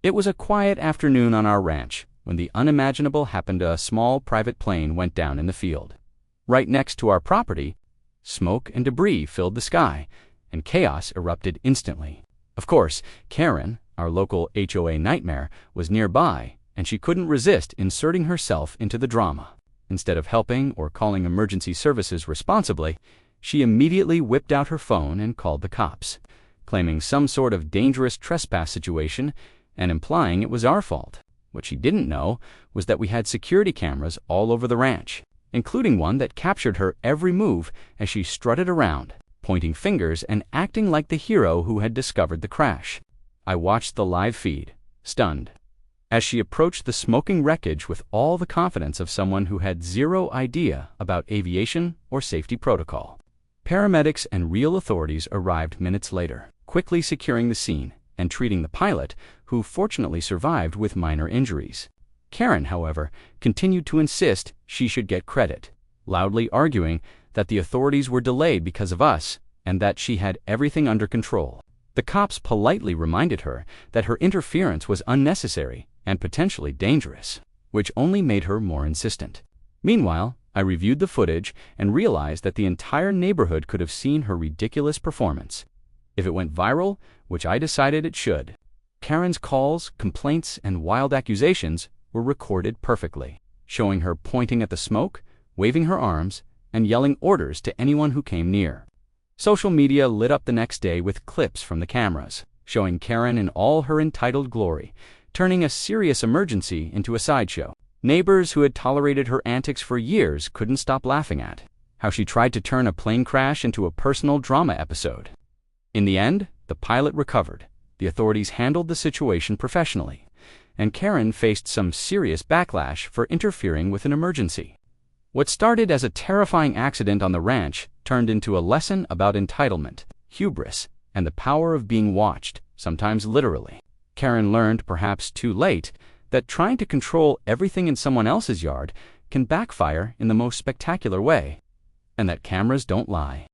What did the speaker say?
It was a quiet afternoon on our ranch when the unimaginable happened. A small private plane went down in the field. Right next to our property, smoke and debris filled the sky, and chaos erupted instantly. Of course, Karen, our local HOA nightmare, was nearby, and she couldn't resist inserting herself into the drama. Instead of helping or calling emergency services responsibly, she immediately whipped out her phone and called the cops, claiming some sort of dangerous trespass situation and implying it was our fault. What she didn't know was that we had security cameras all over the ranch, including one that captured her every move as she strutted around, pointing fingers and acting like the hero who had discovered the crash. I watched the live feed, stunned, as she approached the smoking wreckage with all the confidence of someone who had zero idea about aviation or safety protocol. Paramedics and real authorities arrived minutes later, quickly securing the scene and treating the pilot, who fortunately survived with minor injuries. Karen, however, continued to insist she should get credit, loudly arguing that the authorities were delayed because of us and that she had everything under control. The cops politely reminded her that her interference was unnecessary and potentially dangerous, which only made her more insistent. Meanwhile, I reviewed the footage and realized that the entire neighborhood could have seen her ridiculous performance. If it went viral, which I decided it should, Karen's calls, complaints, and wild accusations were recorded perfectly, showing her pointing at the smoke, waving her arms, and yelling orders to anyone who came near. Social media lit up the next day with clips from the cameras, showing Karen in all her entitled glory, turning a serious emergency into a sideshow. Neighbors who had tolerated her antics for years couldn't stop laughing at how she tried to turn a plane crash into a personal drama episode. In the end, the pilot recovered, the authorities handled the situation professionally, and Karen faced some serious backlash for interfering with an emergency. What started as a terrifying accident on the ranch turned into a lesson about entitlement, hubris, and the power of being watched, sometimes literally. Karen learned, perhaps too late, that trying to control everything in someone else's yard can backfire in the most spectacular way, and that cameras don't lie.